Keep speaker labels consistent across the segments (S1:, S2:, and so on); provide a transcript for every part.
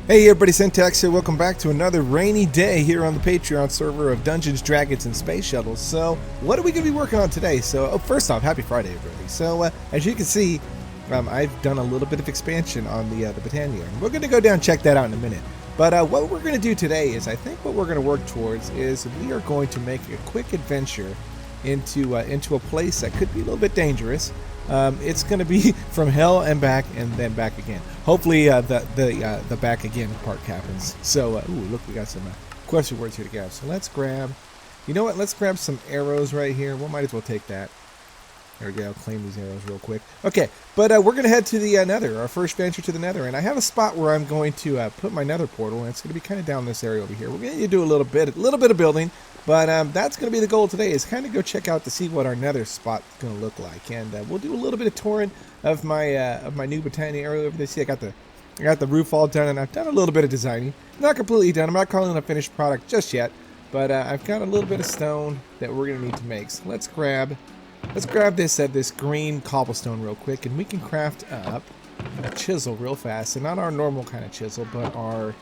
S1: Hey everybody, Syntax here. Welcome back to another rainy day here on the Patreon server of Dungeons, Dragons, and Space Shuttles. So, what are we going to be working on today? So, first off, happy Friday, everybody. So, as you can see, I've done a little bit of expansion on the Britannia. And we're going to go down and check that out in a minute. But what we're going to do today is, I think what we're going to work towards is we are going to make a quick adventure into a place that could be a little bit dangerous. It's going to be from hell and back, and then back again. Hopefully, the back again part happens. So, ooh, look, we got some question words here to grab. So let's grab, you know what? Let's grab some arrows right here. We might as well take that. There we go. Claim these arrows real quick. Okay, but we're going to head to the Nether, our first venture to the Nether, and I have a spot where I'm going to put my Nether portal, and it's going to be kind of down this area over here. We're going to do a little bit of building. But that's going to be the goal today, is kind of go check out to see what our Nether spot is going to look like, and we'll do a little bit of touring of my new Britannia area over there. See, I got the roof all done, and I've done a little bit of designing. Not completely done. I'm not calling it a finished product just yet, but I've got a little bit of stone that we're going to need to make. So let's grab this green cobblestone real quick, and we can craft up a chisel real fast, and not our normal kind of chisel, but our.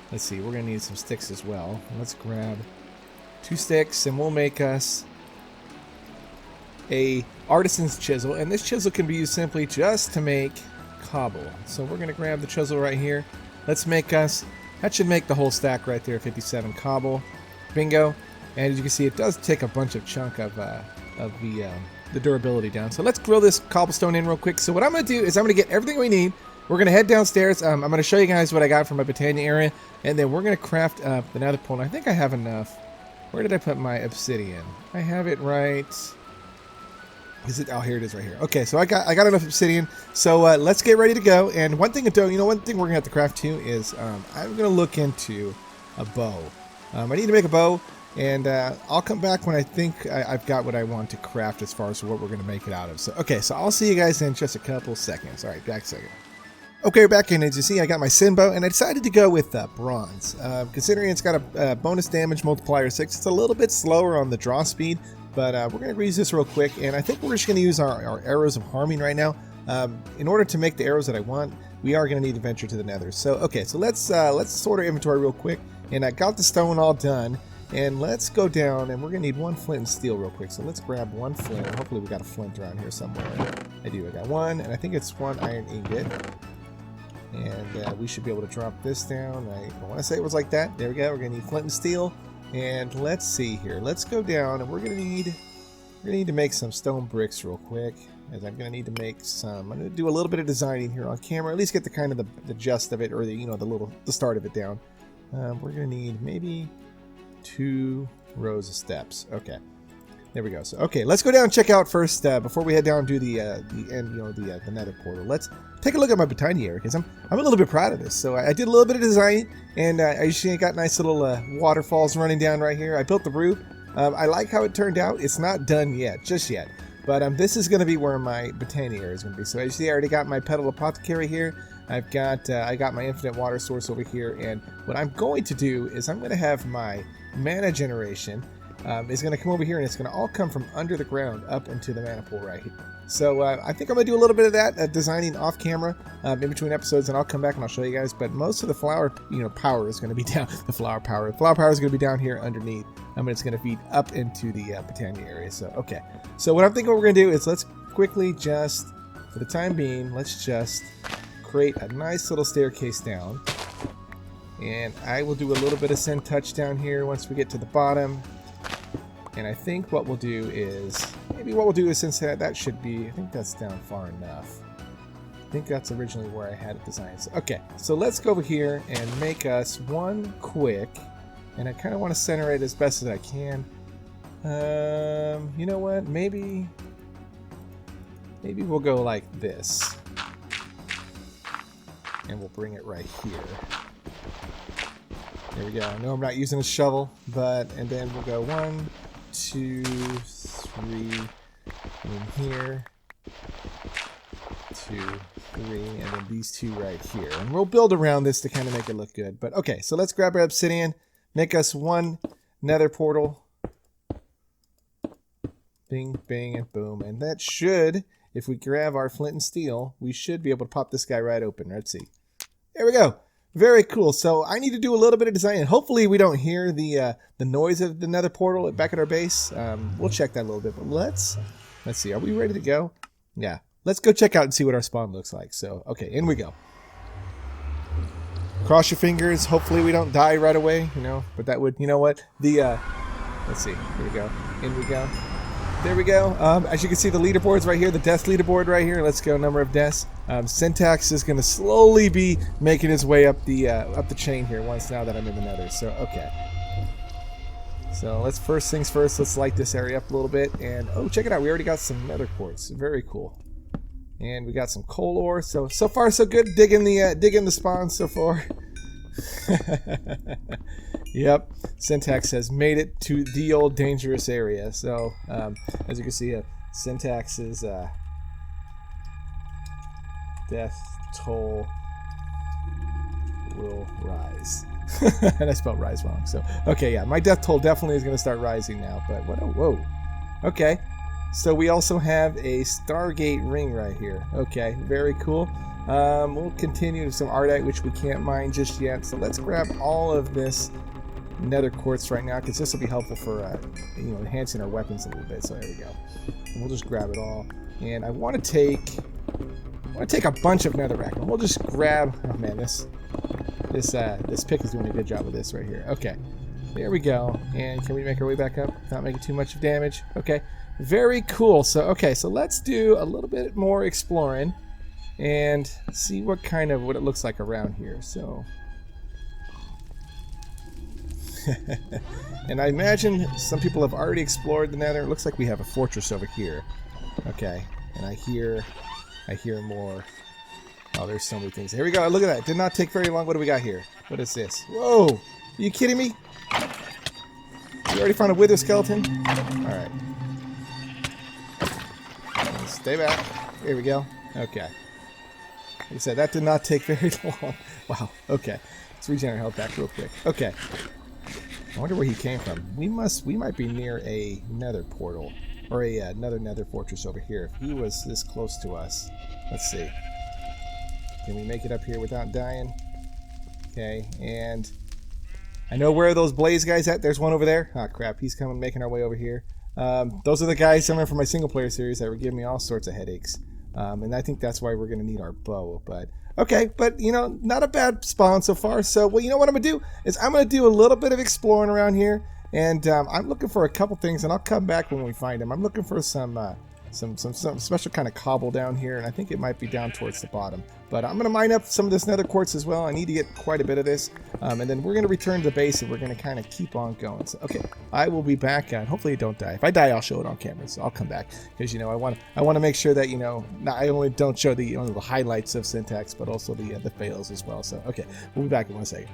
S1: Let's see, we're going to need some sticks as well. Let's grab 2 sticks, and we'll make us a artisan's chisel, and this chisel can be used simply just to make cobble. So we're going to grab the chisel right here. Let's make us, that should make the whole stack right there, 57 cobble. Bingo. And as you can see, it does take a bunch of chunk of the durability down. So let's drill this cobblestone in real quick. So what I'm going to do is I'm going to get everything we need. We're going to head downstairs. I'm going to show you guys what I got from my Britannia area, and then we're going to craft up the nether portal. I think I have enough. Where did I put my obsidian? I have it right. Is it? Oh, here it is right here. Okay, so I got enough obsidian. So let's get ready to go. And one thing we're gonna have to craft too is I'm gonna look into a bow. I need to make a bow, and I'll come back when I think I've got what I want to craft as far as what we're gonna make it out of. So okay, so I'll see you guys in just a couple seconds. All right, back a second. Okay, we're back in. As you see, I got my sin bow, and I decided to go with bronze. Considering it's got a bonus damage multiplier 6, it's a little bit slower on the draw speed, but we're going to reuse this real quick, and I think we're just going to use our arrows of harming right now. In order to make the arrows that I want, we are going to need to venture to the nether. So, okay, so let's sort our inventory real quick, and I got the stone all done, and let's go down, and we're going to need 1 flint and steel real quick. So let's grab 1 flint. Hopefully we got a flint around here somewhere. I do. I got 1, and I think it's 1 iron ingot. And we should be able to drop this down. I want to say it was like that. There we go. We're going to need flint and steel. And let's see here. Let's go down, and we're going to need to make some stone bricks real quick. As I'm going to need to make some. I'm going to do a little bit of designing here on camera. At least get the kind of the gist of it, or the start of it down. We're going to need maybe 2 rows of steps. Okay. There we go. So okay, let's go down and check out first before we head down and do the end, the nether portal. Let's take a look at my Britannia area, because I'm a little bit proud of this. So I did a little bit of design, and I usually got nice little waterfalls running down right here. I built the roof. I like how it turned out. It's not done yet, just yet. But this is going to be where my Britannia area is going to be. So as you see, I already got my pedal apothecary here. I got my infinite water source over here, and what I'm going to do is I'm going to have my mana generation. Is going to come over here, and it's going to all come from under the ground up into the mana pool right here. So I think I'm going to do a little bit of that designing off camera in between episodes, and I'll come back and I'll show you guys. But most of the flower power is going to be down. The flower power is going to be down here underneath. It's going to feed up into the Britannia area. So okay. So what I'm thinking we're going to do is let's quickly just, for the time being, let's just create a nice little staircase down, and I will do a little bit of send touch down here once we get to the bottom. And I think what we'll do is, since that should be, I think that's down far enough. I think that's originally where I had it designed. So, okay, so let's go over here and make us one quick, and I kind of want to center it as best as I can. You know what? Maybe we'll go like this, and we'll bring it right here. There we go. I know I'm not using a shovel, and then we'll go 1, 2, 3 in here, 2, 3, and then these 2 right here. And we'll build around this to kind of make it look good. But okay, so let's grab our obsidian, make us 1 nether portal. Bing, bing, and boom. And that should, if we grab our flint and steel, we should be able to pop this guy right open. Let's see. There we go. Very cool. So I need to do a little bit of design, and hopefully we don't hear the noise of the nether portal back at our base. We'll check that a little bit, but let's see. Are we ready to go? Yeah. Let's go check out and see what our spawn looks like. So, okay, in we go. Cross your fingers. Hopefully we don't die right away, you know, but that would, you know what? Let's see. Here we go. In we go. There we go. As you can see, the leaderboard's right here, the death leaderboard right here. Let's go, number of deaths. Syntax is going to slowly be making his way up the chain here once now that I'm in the nether. So, okay. So let's first things first. Let's light this area up a little bit. And, oh, check it out. We already got some nether quartz. Very cool. And we got some coal ore. So far so good. Digging the spawn so far. Yep, Syntax has made it to the old dangerous area. So, as you can see, Syntax's death toll will rise. And I spelled rise wrong. So, okay, yeah, my death toll definitely is going to start rising now. But what? Oh, whoa. Okay, so we also have a Stargate ring right here. Okay, very cool. We'll continue with some Ardite, which we can't mine just yet. So let's grab all of this nether quartz right now, because this will be helpful for enhancing our weapons a little bit. So there we go. And we'll just grab it all. And I want to take a bunch of netherrack. And we'll just grab. Oh man, this pick is doing a good job of this right here. Okay, there we go. And can we make our way back up without making too much damage? Okay, very cool. So okay, so let's do a little bit more exploring and see what it looks like around here. So. And I imagine some people have already explored the nether. It looks like we have a fortress over here. Okay, and I hear more. Oh, there's so many things. Here we go. Look at that. Did not take very long. What do we got here? What is this? Whoa! Are you kidding me? You already found a wither skeleton? Alright. Stay back. Here we go. Okay. Like I said, that did not take very long. Wow. Okay. Let's regenerate health back real quick. Okay. I wonder where he came from. We might be near a nether portal, or another nether fortress over here. If he was this close to us, let's see. Can we make it up here without dying? Okay, and I know where those blaze guys at. There's one over there. Ah, crap. He's coming, making our way over here. Those are the guys coming from my single player series that were giving me all sorts of headaches. And I think that's why we're going to need our bow, but. Okay, but, not a bad spawn so far. So, well, you know what I'm going to do is I'm going to do a little bit of exploring around here. And I'm looking for a couple things, and I'll come back when we find them. I'm looking for some special kind of cobble down here, and I think it might be down towards the bottom. But I'm going to mine up some of this nether quartz as well. I need to get quite a bit of this. And then we're going to return to the base, and we're going to kind of keep on going. So, okay, I will be back. Hopefully I don't die. If I die, I'll show it on camera, so I'll come back. Because, I want to make sure that, I only don't show the highlights of Syntax, but also the fails as well. So, okay, we'll be back in 1 second.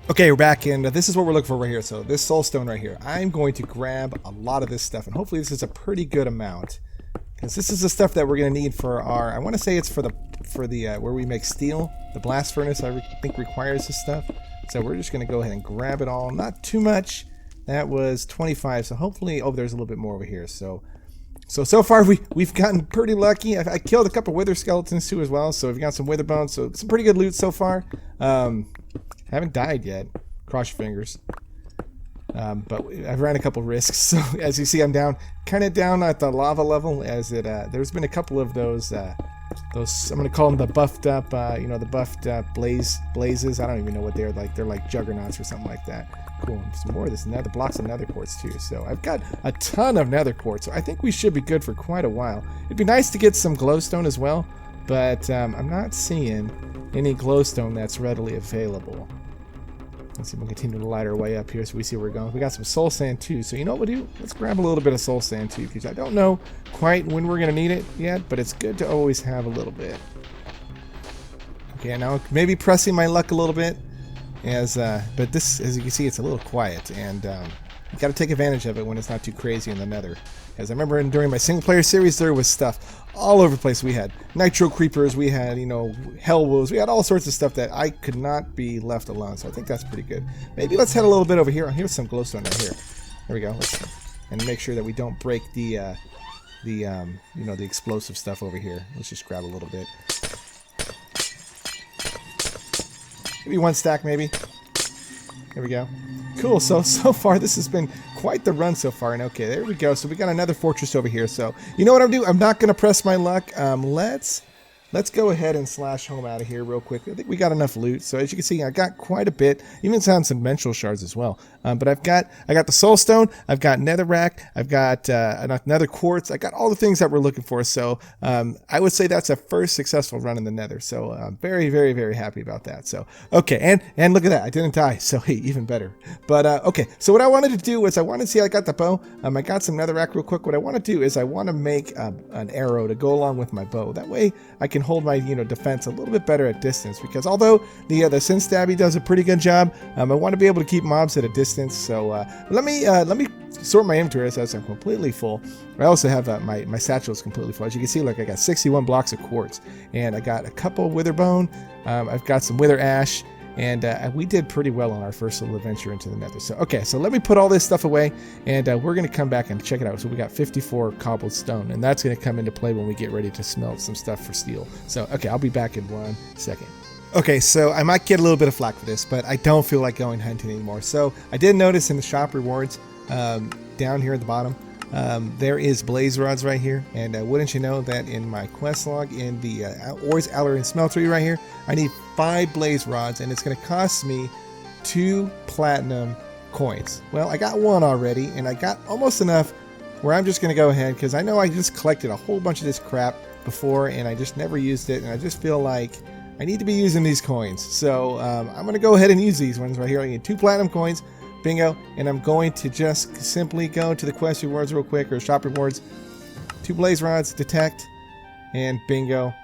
S1: Okay, we're back, and this is what we're looking for right here. So this soulstone right here, I'm going to grab a lot of this stuff, and hopefully this is a pretty good amount, because this is the stuff that we're going to need for our. I want to say it's for the where we make steel. The blast furnace I think requires this stuff. So we're just going to go ahead and grab it all. Not too much. That was 25. So hopefully, oh, there's a little bit more over here. So So far we've gotten pretty lucky. I killed a couple wither skeletons too as well, so we've got some wither bones, so some pretty good loot so far. Haven't died yet. Cross your fingers. But I've ran a couple risks, so as you see, I'm kind of down at the lava level. As it, there's been a couple of those I'm gonna call them the buffed up, the buffed blazes. I don't even know what they're like. They're like juggernauts or something like that. Cool. Some more of this nether blocks of nether quartz too. So I've got a ton of nether quartz. So I think we should be good for quite a while. It'd be nice to get some glowstone as well, but I'm not seeing any glowstone that's readily available. Let's see if we can continue to light our way up here so we see where we're going. We got some soul sand too, so you know what we'll do? Let's grab a little bit of soul sand too, because I don't know quite when we're going to need it yet, but it's good to always have a little bit. Okay, now maybe pressing my luck a little bit, but this, as you can see, it's a little quiet, and you got to take advantage of it when it's not too crazy in the nether. As I remember during my single player series, there was stuff all over the place. We had nitro creepers, we had, hell wolves, we had all sorts of stuff that I could not be left alone. So I think that's pretty good. Maybe let's head a little bit over here. Here's some glowstone right here. There we go. And make sure that we don't break the explosive stuff over here. Let's just grab a little bit. Maybe one stack, maybe. There we go. Cool. So far this has been quite the run so far. And okay, there we go. So we got another fortress over here. So you know what I'm doing? I'm not going to press my luck. Let's go ahead and slash home out of here real quick. I think we got enough loot. So as you can see, I got quite a bit. Even some dimensional shards as well. But I got the soul stone. I've got netherrack. I've got nether quartz. I got all the things that we're looking for. So I would say that's a first successful run in the nether. So I'm very, very, very happy about that. So okay, and look at that. I didn't die. So hey, even better. But okay, so what I wanted to do was I wanted to see, I got the bow. I got some netherrack real quick. What I want to do is I want to make an arrow to go along with my bow. That way I can hold my defense a little bit better at distance, because although the sin stabby does a pretty good job, I want to be able to keep mobs at a distance. So let me sort my inventory as I'm completely full. I also have my satchel is completely full. As you can see, like I got 61 blocks of quartz, and I got a couple wither bone. I've got some wither ash. And we did pretty well on our first little adventure into the nether. So, okay, so let me put all this stuff away, and we're going to come back and check it out. So we got 54 cobbled stone, and that's going to come into play when we get ready to smelt some stuff for steel. So, okay, I'll be back in 1 second. Okay, so I might get a little bit of flack for this, but I don't feel like going hunting anymore. So I did notice in the shop rewards down here at the bottom, there is blaze rods right here, and wouldn't you know that in my quest log in the ores alloy and smeltery right here, I need 5 blaze rods, and it's going to cost me 2 platinum coins. Well, I got 1 already, and I got almost enough where I'm just going to go ahead, because I know I just collected a whole bunch of this crap before, and I just never used it, and I just feel like I need to be using these coins. So I'm going to go ahead and use these ones right here. I need 2 platinum coins. Bingo. And I'm going to just simply go to the quest rewards real quick, or shop rewards. 2 blaze rods, detect, and bingo.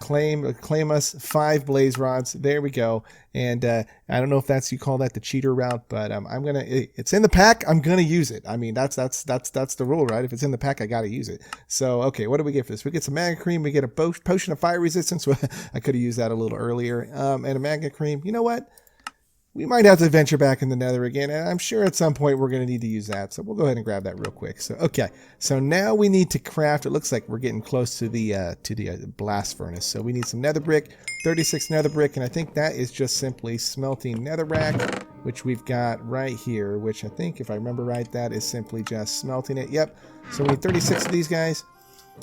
S1: Claim us 5 blaze rods. There we go. And I don't know if that's, you call that the cheater route, but I'm gonna. It's in the pack. I'm gonna use it. I mean, that's the rule, right? If it's in the pack, I gotta use it. So okay, what do we get for this? We get some magma cream. We get a potion of fire resistance. I could have used that a little earlier. And a magma cream. You know what? We might have to venture back in the nether again, and I'm sure at some point we're going to need to use that. So we'll go ahead and grab that real quick. So okay, so now we need to craft. It looks like we're getting close to the blast furnace. So we need some nether brick, 36 nether brick, and I think that is just simply smelting netherrack, which we've got right here. Which I think, if I remember right, that is simply just smelting it. Yep. So we need 36 of these guys.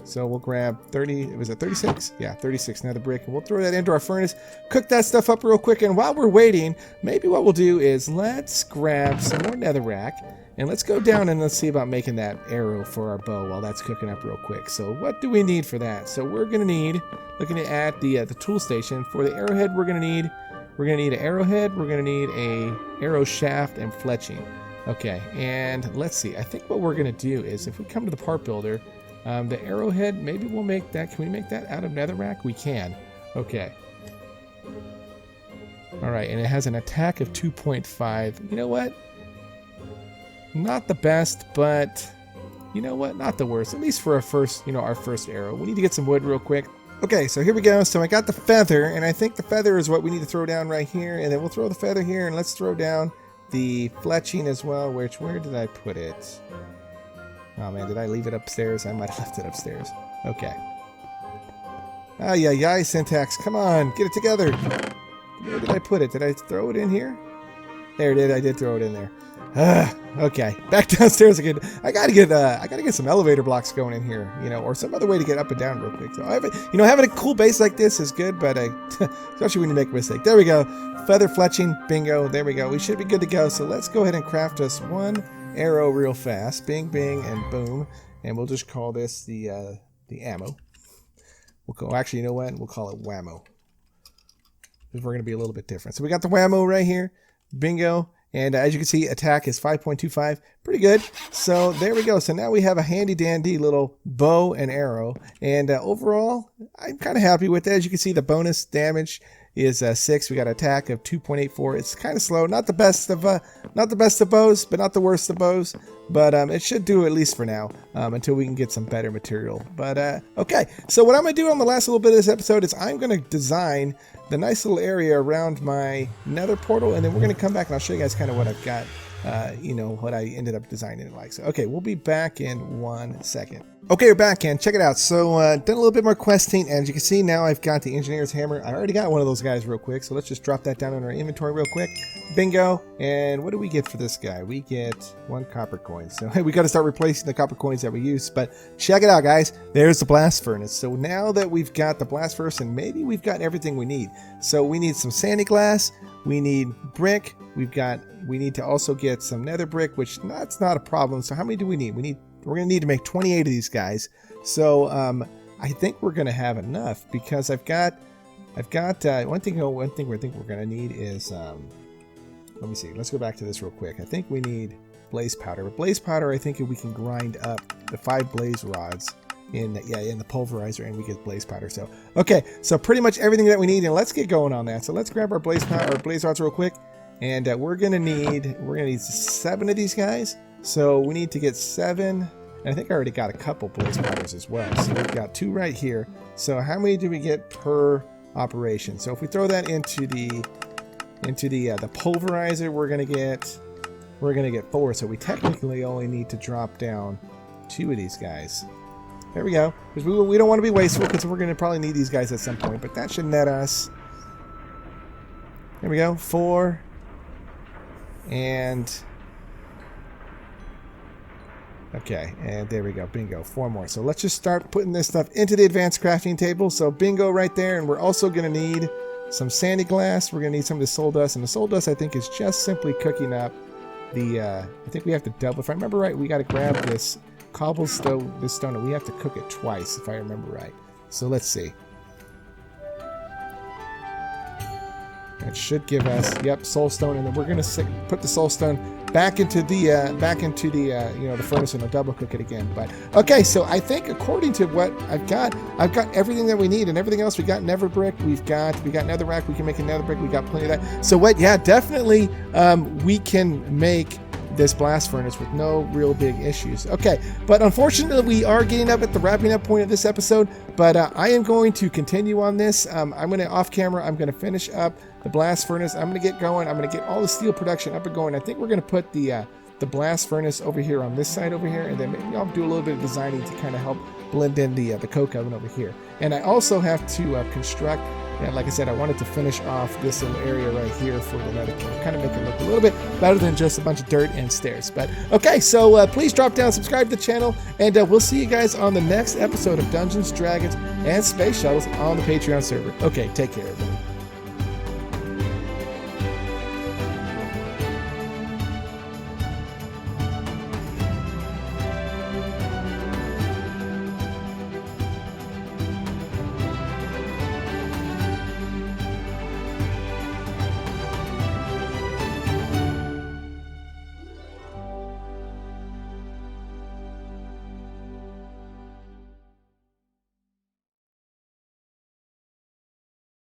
S1: So we'll grab 30, was it 36? Yeah, 36 nether brick, and we'll throw that into our furnace, cook that stuff up real quick, and while we're waiting, maybe what we'll do is let's grab some more netherrack, and let's go down and let's see about making that arrow for our bow while that's cooking up real quick. So what do we need for that? So we're going to need, looking at the tool station, for the arrowhead we're going to need an arrowhead, we're going to need a arrow shaft and fletching. Okay, and let's see, I think what we're going to do is, if we come to the part builder, the arrowhead, maybe we'll make that. Can we make that out of netherrack? We can. Okay. Alright, and it has an attack of 2.5. You know what? Not the best, but you know what? Not the worst. At least for our first, our first arrow. We need to get some wood real quick. Okay, so here we go. So I got the feather, and I think the feather is what we need to throw down right here, and then we'll throw the feather here, and let's throw down the fletching as well. Where did I put it? Oh man, did I leave it upstairs? I might have left it upstairs. Okay. Ah, yeah, syntax. Come on, get it together. Where did I put it? Did I throw it in here? There it is. I did throw it in there. Okay, back downstairs again. I gotta get some elevator blocks going in here, you know, or some other way to get up and down real quick. So having a cool base like this is good, but especially when you make a mistake. There we go. Feather fletching, bingo. There we go. We should be good to go. So let's go ahead and craft us one arrow real fast. Bing, bing, and boom. And we'll just call this the ammo. Actually, you know what? We'll call it whammo. Because we're going to be a little bit different. So we got the whammo right here. Bingo. And as you can see, attack is 5.25. Pretty good. So there we go. So now we have a handy dandy little bow and arrow. And overall, I'm kind of happy with it. As you can see, the bonus damage is 6. We got an attack of 2.84. It's kind of slow. Not the best of bows, but not the worst of bows. But it should do at least for now, until we can get some better material. But okay, so what I'm going to do on the last little bit of this episode is I'm going to design the nice little area around my nether portal, and then we're going to come back and I'll show you guys kind of what I've got, what I ended up designing it like. So, okay, we'll be back in 1 second. Okay, we're back, and check it out. So, done a little bit more questing, and as you can see, now I've got the engineer's hammer. I already got one of those guys real quick, so let's just drop that down in our inventory real quick. Bingo. And what do we get for this guy? We get 1 copper coin. So, hey, we got to start replacing the copper coins that we use, but check it out, guys. There's the blast furnace. So now that we've got the blast furnace, and maybe we've got everything we need. So we need some sandy glass, we need brick, we need to also get some nether brick, which that's not a problem. So how many do we need? We're going to need to make 28 of these guys. So I think we're going to have enough, because I've got one thing we think we're going to need is let me see. Let's go back to this real quick. I think we need blaze powder. With blaze powder, I think we can grind up the 5 blaze rods in the pulverizer, and we get blaze powder. So okay, so pretty much everything that we need, and let's get going on that. So let's grab our blaze rods real quick, and we're gonna need 7 of these guys. So we need to get 7, and I think I already got a couple blaze powders as well. So we've got 2 right here. So how many do we get per operation? So if we throw that into the pulverizer, we're gonna get 4. So we technically only need to drop down 2 of these guys. There we go. Because we don't want to be wasteful, because we're going to probably need these guys at some point. But that should net us. There we go. 4. And okay. And there we go. Bingo. 4 more. So let's just start putting this stuff into the advanced crafting table. So bingo right there. And we're also going to need some sandy glass. We're going to need some of the soul dust. And the soul dust, I think, is just simply cooking up the... I think we have to double. If I remember right, we got to grab this cobblestone, and we have to cook it twice, if I remember right. So let's see. It should give us, yep, soulstone, and then we're gonna put the soulstone back into the the furnace, and I'll double cook it again. But okay, so I think according to what I've got everything that we need, and everything else. We got nether brick, we got netherrack. We can make a nether brick. We got plenty of that. So what? Yeah, definitely, we can make this blast furnace with no real big issues. Okay, but unfortunately we are getting up at the wrapping up point of this episode, but I am going to continue on this. I'm going to, off camera, I'm going to finish up the blast furnace. I'm going to get going. I'm going to get all the steel production up and going. I think we're going to put the blast furnace over here on this side over here, and then maybe I'll do a little bit of designing to kind of help blend in the coke oven over here. And I also have to construct, and like I said, I wanted to finish off this little area right here for the nether core, kind of make it look a little bit better than just a bunch of dirt and stairs. But okay, so please drop down, subscribe to the channel, and we'll see you guys on the next episode of Dungeons, Dragons, and Space Shuttles on the Patreon server. Okay, take care, everybody.